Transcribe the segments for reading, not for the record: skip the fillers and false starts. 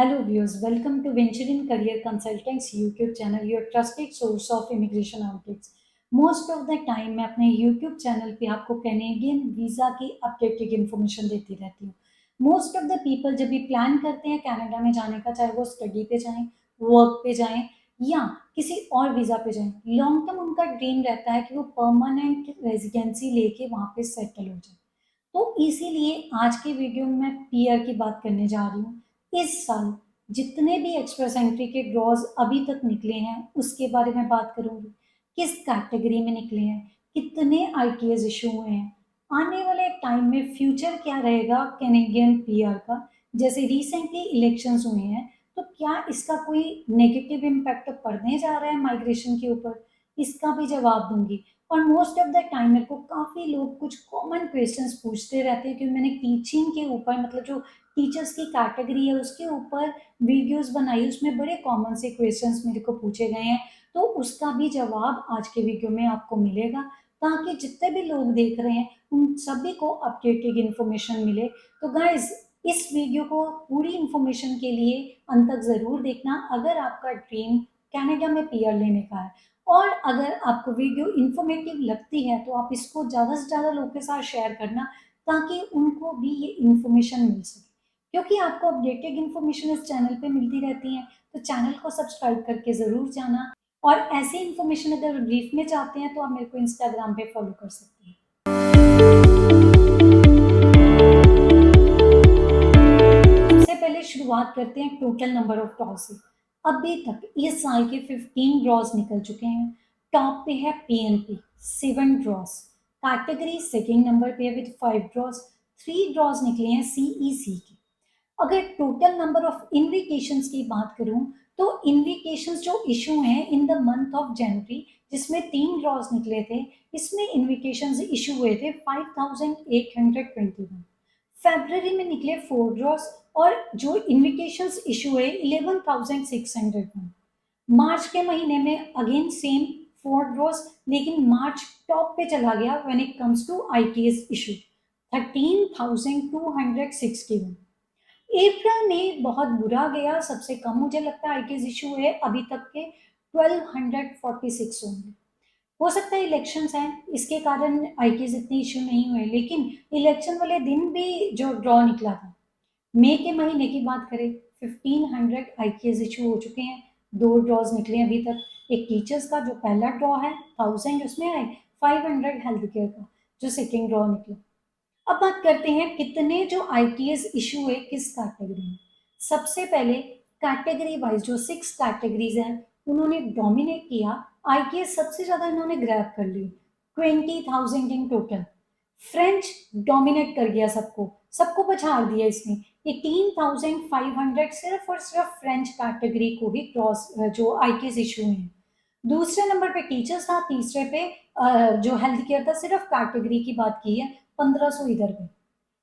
Hello viewers, welcome to Venture in Career Consultants YouTube channel, your trusted source of immigration updates. Most of the time मैं अपने YouTube channel पे आपको Canadian visa की updated information देती रहती हूँ। Most of the people जब भी प्लान करते हैं कनाडा में जाने का, चाहे वो स्टडी पे जाएं, वर्क पे जाएं या किसी और वीज़ा पे जाएं, लॉन्ग टर्म उनका ड्रीम रहता है कि वो परमानेंट रेजिडेंसी लेके वहाँ पे सेटल हो जाए। तो इसीलिए आज की वीडियो में मैं पीआर की बात करने जा रही हूँ। इस साल जितने भी एक्सप्रेस एंट्री के ड्रॉज अभी तक निकले हैं उसके बारे में बात करूंगी। किस कैटेगरी में निकले हैं, कितने आईटीएस इशू हुए हैं, आने वाले टाइम में फ्यूचर क्या रहेगा कैनेडियन पीआर का। जैसे रिसेंटली इलेक्शंस हुए हैं तो क्या इसका कोई नेगेटिव इम्पैक्ट पड़ने जा रहा है माइग्रेशन के ऊपर, इसका भी जवाब दूंगी। और मोस्ट ऑफ द टाइम मेरे को काफ़ी लोग कुछ कॉमन क्वेश्चंस पूछते रहते हैं क्योंकि मैंने टीचिंग के ऊपर, मतलब जो टीचर्स की कैटेगरी है उसके ऊपर वीडियोस बनाई, उसमें बड़े कॉमन से क्वेश्चंस मेरे को पूछे गए हैं। तो उसका भी जवाब आज के वीडियो में आपको मिलेगा ताकि जितने भी लोग देख रहे हैं उन सभी को अपडेटेड इन्फॉर्मेशन मिले। तो गाइज, इस वीडियो को पूरी इन्फॉर्मेशन के लिए अंत तक ज़रूर देखना अगर आपका ड्रीम कनाडा में पीआर लेने का है। और अगर आपको वीडियो इन्फॉर्मेटिव लगती है तो आप इसको ज़्यादा से ज़्यादा लोगों के साथ शेयर करना ताकि उनको भी ये इन्फॉर्मेशन मिल सके, क्योंकि आपको अपडेटेड इन्फॉर्मेशन इस चैनल पे मिलती रहती है। तो चैनल को सब्सक्राइब करके ज़रूर जाना। और ऐसी इन्फॉर्मेशन अगर ब्रीफ में चाहते हैं तो आप मेरे को इंस्टाग्राम पे फॉलो कर सकते हैं। सबसे पहले शुरुआत करते हैं टोटल नंबर ऑफ ड्रॉ से। अभी तक इस साल के 15 ड्रॉज निकल चुके हैं। टॉप पे है PNP 7 draws, category second number पे है विद 5 ड्रॉज। 3 ड्रॉज निकले हैं सीईसी के। अगर टोटल नंबर ऑफ इन्विटेशंस की बात करूं तो इन्विटेशंस जो इशू हैं in the month of January, जिसमें 3 ड्रॉज निकले थे, इसमें इन्विटेशंस इशू हुए थे 5821। फरवरी में निकले 4 ड्रॉज और जो इन्विटेशंस इशू हुए 11601। मार्च के महीने में अगेन सेम 4 ड्रॉज, लेकिन मार्च टॉप पे चला गया when it comes to ITS issue 13,261। अप्रैल में बहुत बुरा गया, सबसे कम मुझे लगता है आईटीएस इशू है अभी तक के 1246 होंगे। हो सकता है इलेक्शंस हैं इसके कारण आईटीएस इतने इशू नहीं हुए, लेकिन इलेक्शन वाले दिन भी जो ड्रॉ निकला था, मई के महीने की बात करें 1500 आईटीएस इशू हो चुके हैं। 2 ड्रॉज निकले अभी तक। एक टीचर्स का जो पहला ड्रॉ है 1000 उसमें आए, 500 हेल्थ केयर का जो सेकेंड ड्रॉ निकला। अब बात करते हैं कितने जो आईटीएस इशू है किस कैटेगरी में। सबसे पहले कैटेगरी वाइज जो 6 कैटेगरीज हैं उन्होंने डोमिनेट किया। आईटीएस सबसे ज्यादा इन्होंने ग्रैब कर ली, 20,000 इन टोटल। फ्रेंच डोमिनेट कर गया सबको, सबको पछाड़ दिया इसने। 18,500 सिर्फ और सिर्फ फ्रेंच कैटेगरी को ही क्रॉस जो आईटीएस इशू है। दूसरे नंबर पे टीचर्स था, तीसरे पे जो हेल्थ केयर था। सिर्फ कैटेगरी की बात की है, 1500 इधर पे।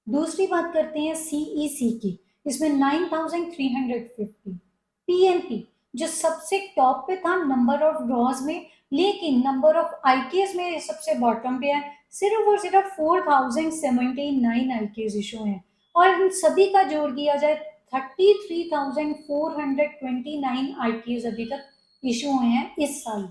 दूसरी बात करते हैं सीईसी की, इसमें 9350। पीएनपी जो सबसे टॉप पे था नंबर ऑफ ड्रॉज में, लेकिन नंबर ऑफ आईटीएस में सबसे बॉटम पे है। सिर्फ और सिर्फ 4079 आईटीएस इशू हैं। और इन सभी का जोड़ दिया जाए 33,429 आईटीएस अभी तक इशू हुए हैं इस साल।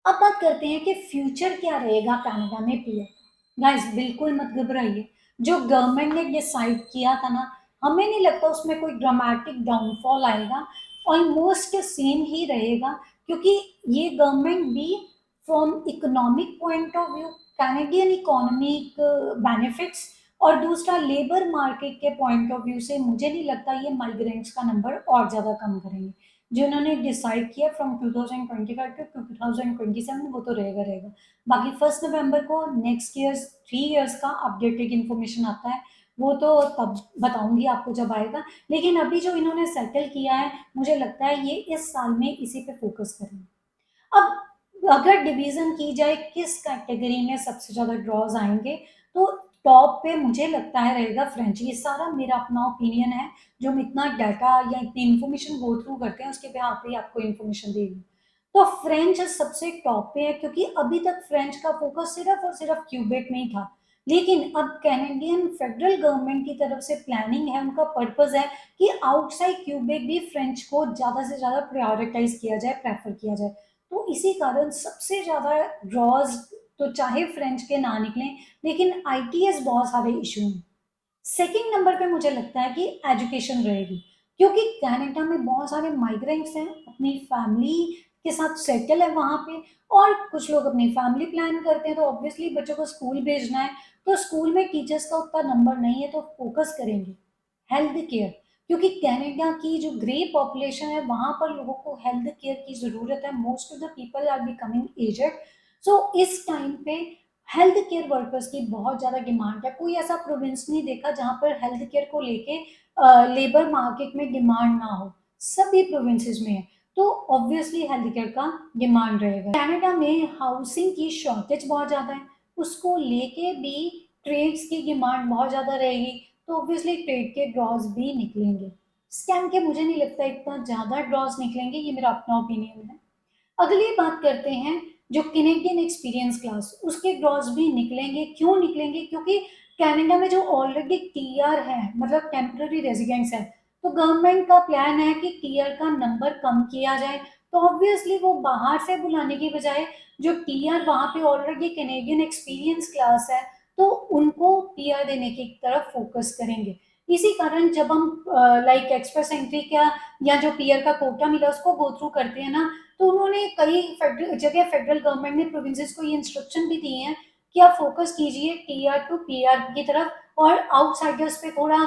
अब बात करते हैं कि फ्यूचर क्या रहेगा कनाडा में पीआर का। गाइस बिल्कुल मत घबराइए, जो गवर्नमेंट ने डिसाइड किया था ना, हमें नहीं लगता उसमें कोई ड्रामेटिक डाउनफॉल आएगा। ऑलमोस्ट सेम ही रहेगा, क्योंकि ये गवर्नमेंट भी from economic point of view, Canadian economic benefits, और दूसरा लेबर मार्केट के पॉइंट ऑफ व्यू से मुझे नहीं लगता ये माइग्रेंट्स का नंबर और ज़्यादा कम करेंगे। जो उन्होंने डिसाइड किया फ्रॉम 2025 टू 2027 वो तो रहेगा रहेगा। बाकी 1 नवंबर को नेक्स्ट ईयर 3 इयर्स का अपडेटेड इन्फॉर्मेशन आता है, वो तो तब बताऊंगी आपको जब आएगा। लेकिन अभी जो इन्होंने सेटल किया है मुझे लगता है ये इस साल में इसी पे फोकस करेंगे। अब अगर डिवीजन की जाए किस कैटेगरी में सबसे ज्यादा ड्रॉज आएंगे, तो टॉप पे मुझे लगता है रहेगा फ्रेंच। ये सारा मेरा अपना ओपिनियन है, जो हम इतना डाटा या इतनी इन्फॉर्मेशन गो थ्रू करते हैं उसके बेहाफ पे आपको इन्फॉर्मेशन देगी। तो फ्रेंच सबसे टॉप पे है, क्योंकि अभी तक फ्रेंच का फोकस सिर्फ और सिर्फ क्यूबेक में ही था। लेकिन अब कैनेडियन फेडरल गवर्नमेंट की तरफ से प्लानिंग है, उनका पर्पस है कि आउटसाइड क्यूबेक भी फ्रेंच को ज़्यादा से ज़्यादा प्रायोरिटाइज किया जाए, प्रेफर किया जाए। तो इसी कारण सबसे ज़्यादा ड्रॉज तो चाहे फ्रेंच के ना निकलें, लेकिन आईटीएस बहुत सारे इशू हैं। सेकंड नंबर पे मुझे लगता है कि एजुकेशन रहेगी, क्योंकि कनाडा में बहुत सारे माइग्रेंट्स हैं, अपनी फैमिली के साथ सेटल है वहाँ पे, और कुछ लोग अपनी फैमिली प्लान करते हैं, तो ऑब्वियसली बच्चों को स्कूल भेजना है, तो स्कूल में टीचर्स का उतना नंबर नहीं है, तो फोकस करेंगे हेल्थ केयर, क्योंकि कनाडा की जो ग्रे पॉपुलेशन है वहाँ पर लोगों को हेल्थ केयर की ज़रूरत है, most of the people are becoming aged. So इस टाइम पे हेल्थ केयर वर्कर्स की बहुत ज़्यादा डिमांड है। कोई ऐसा प्रोविंस नहीं देखा जहाँ पर हेल्थ केयर को लेके लेबर मार्केट में डिमांड ना हो, सभी प्रोविंसेस में है। तो ऑब्वियसली हेल्थ केयर का डिमांड रहेगा। कनाडा में हाउसिंग की शॉर्टेज बहुत ज़्यादा है, उसको लेके भी ट्रेड्स की डिमांड बहुत ज़्यादा रहेगी, तो ऑब्वियसली ट्रेड के ड्रॉज भी निकलेंगे। स्कैम के मुझे नहीं लगता इतना ज़्यादा ड्रॉज निकलेंगे, ये मेरा अपना ओपिनियन है। अगली बात करते हैं जो कैनेडियन एक्सपीरियंस क्लास, उसके ड्रॉज भी निकलेंगे। क्यों निकलेंगे? क्योंकि कनाडा में जो ऑलरेडी टीआर है, मतलब टेम्पररी रेजिडेंट्स है, तो गवर्नमेंट का प्लान है कि टीआर का नंबर कम किया जाए। तो ऑब्वियसली वो बाहर से बुलाने की बजाय जो टीआर वहाँ पे ऑलरेडी कैनेडियन एक्सपीरियंस क्लास है, तो उनको पीआर देने की तरफ फोकस करेंगे। इसी कारण जब हम लाइक एक्सप्रेस एंट्री का या जो पीआर का कोटा मिला उसको गो थ्रू करते हैं ना, तो उन्होंने कई जगह फेडरल गवर्नमेंट ने प्रोविंसेस को ये इंस्ट्रक्शन भी दिए हैं कि आप फोकस कीजिए टीआर टू पीआर की तरफ, और आउटसाइडर्स पे थोड़ा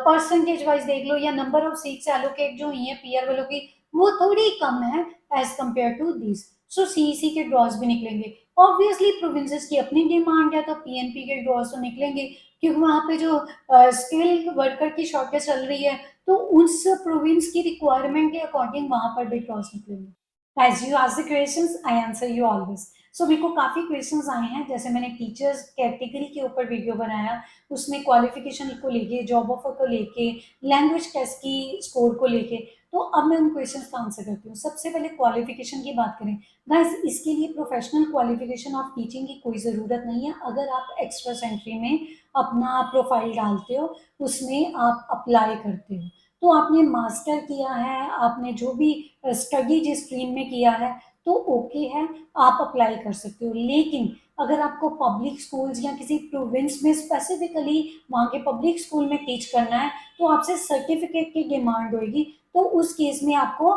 परसेंटेज वाइज देख लो, या नंबर ऑफ सीट्स एलोकेट जो हुई है पीआर वालों की वो थोड़ी कम है as compare to this. So CEC के ड्रॉज भी निकलेंगे। ऑब्वियसली प्रोविंसेस की अपनी डिमांड है, तो पीएनपी के ड्रॉज तो निकलेंगे, क्योंकि वहाँ पे जो स्किल वर्कर की शॉर्टेज चल रही है, तो उस प्रोविंस की रिक्वायरमेंट के अकॉर्डिंग वहाँ पर भी ड्रॉज निकलेंगे। As you ask the questions I answer you always. So मेरे को काफ़ी क्वेश्चंस आए हैं, जैसे मैंने टीचर्स कैटेगरी के ऊपर वीडियो बनाया, उसमें क्वालिफिकेशन को लेके, जॉब ऑफर को लेके, लैंग्वेज टेस्ट की स्कोर को लेके। तो अब मैं उन क्वेश्चंस का आंसर करती हूँ। सबसे पहले क्वालिफिकेशन की बात करें, गाइस इसके लिए प्रोफेशनल क्वालिफिकेशन ऑफ टीचिंग की कोई ज़रूरत नहीं है। अगर आप एक्स्ट्रा सेंट्री में अपना प्रोफाइल डालते हो, उसमें आप अप्लाई करते हो, तो आपने मास्टर किया है, आपने जो भी स्टडी जिस स्ट्रीम में किया है, तो ओके है, आप अप्लाई कर सकते हो। लेकिन अगर आपको पब्लिक स्कूल्स या किसी प्रोविंस में स्पेसिफिकली वहाँ के पब्लिक स्कूल में टीच करना है, तो आपसे सर्टिफिकेट की डिमांड होगी, तो उस केस में आपको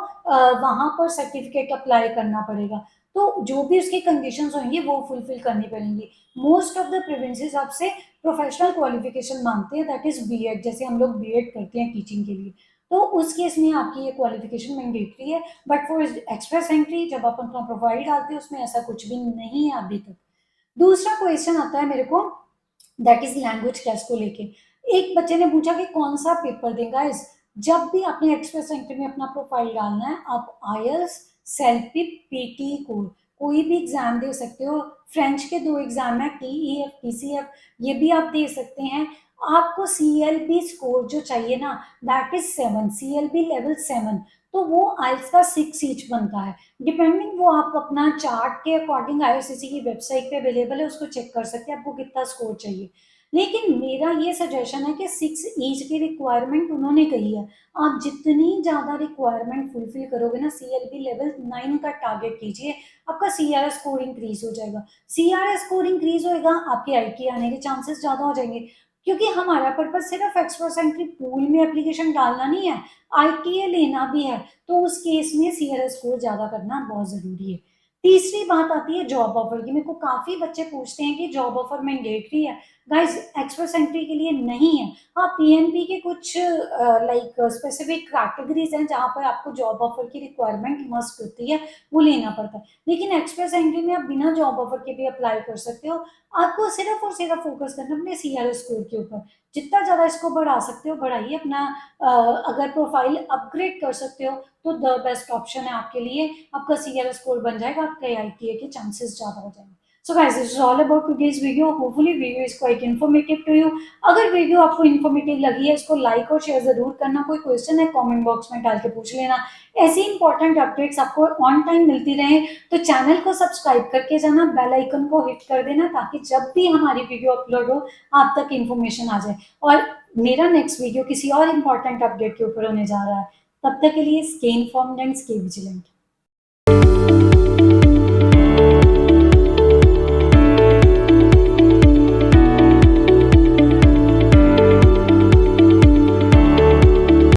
वहाँ पर सर्टिफिकेट अप्लाई करना पड़ेगा। तो जो भी उसकी कंडीशंस होंगी वो फुलफिल करनी पड़ेंगी। मोस्ट ऑफ द प्रोविंसेस आपसे प्रोफेशनल क्वालिफिकेशन मांगते हैं, दैट इज बीएड, जैसे हम लोग बीएड करते हैं टीचिंग के लिए, तो उस केस में आपकी ये क्वालिफिकेशन मैंडेटरी है। बट फॉर एक्सप्रेस एंट्री जब आप अपना प्रोफाइल डालते हैं उसमें ऐसा कुछ भी नहीं है अभी तक। दूसरा क्वेश्चन आता है मेरे को, दैट इज लैंग्वेज टेस्ट को लेके। एक बच्चे ने पूछा कि कौन सा पेपर देगा इस, जब भी आपने एक्सप्रेस एंट्री में अपना प्रोफाइल डालना है, आप आयल्स, सेल्फी, पीटी कोई भी एग्जाम दे सकते हो। फ्रेंच के दो एग्जाम है, टीईएफ, टीसीएफ, ये भी आप दे सकते हैं। आपको सीएलबी स्कोर जो चाहिए ना, दैट इज 7, सीएलबी लेवल 7, तो वो आइल्स का 6 ईच बनता है। डिपेंडिंग वो आप अपना चार्ट के अकॉर्डिंग आईआरसीसी की वेबसाइट पे अवेलेबल है, उसको चेक कर सकते हैं आपको कितना स्कोर चाहिए। लेकिन मेरा ये सजेशन है कि 6 ईच की रिक्वायरमेंट उन्होंने कही है, आप जितनी ज़्यादा रिक्वायरमेंट फुलफिल करोगे ना, सीएलबी लेवल 9 का टारगेट कीजिए, आपका सीआरएस स्कोर इंक्रीज हो जाएगा। सीआरएस स्कोर इंक्रीज होएगा, आपके आईटी आने के चांसेस ज़्यादा हो जाएंगे, क्योंकि हमारा पर्पज सिर्फ एक्सप्रेस एंट्री पूल में एप्लीकेशन डालना नहीं है, आईटीए लेना भी है, तो उस केस में सीआरएस स्कोर ज्यादा करना बहुत जरूरी है। तीसरी बात आती है जॉब ऑफर की। मेरे को काफी बच्चे पूछते हैं कि जॉब ऑफर मैंडेटरी है। गाइस एक्सप्रेस एंट्री के लिए नहीं है। हाँ, पीएनपी के कुछ लाइक स्पेसिफिक कैटेगरीज हैं जहां पर आपको जॉब ऑफर की रिक्वायरमेंट मस्ट होती है, वो लेना पड़ता है। लेकिन एक्सप्रेस एंट्री में आप बिना जॉब ऑफर के भी अप्लाई कर सकते हो। आपको सिर्फ और सिर्फ फोकस करना अपने सीआरएस स्कोर के ऊपर। जितना ज्यादा इसको बढ़ा सकते हो बढ़ाइए अपना। अगर प्रोफाइल अपग्रेड कर सकते हो तो द बेस्ट ऑप्शन है आपके लिए। आपका सीआरएस स्कोर बन जाएगा, आपका आईटीए के चांसेस ज्यादा हो जाएंगे। So guys this is all about today's video, hopefully video is quite informative to you. अगर वीडियो आपको इन्फॉर्मेटिव लगी है इसको लाइक और शेयर जरूर करना, कोई क्वेश्चन है कमेंट बॉक्स में डाल के पूछ लेना। ऐसी इंपॉर्टेंट अपडेट्स आपको ऑन टाइम मिलती रहे तो चैनल को सब्सक्राइब करके जाना, बेल आइकन को हिट कर देना ताकि जब भी हमारी वीडियो अपलोड हो आप तक इन्फॉर्मेशन आ जाए। और मेरा नेक्स्ट वीडियो किसी और इम्पोर्टेंट अपडेट के ऊपर होने जा रहा है। तब तक के लिए stay informed and stay vigilant.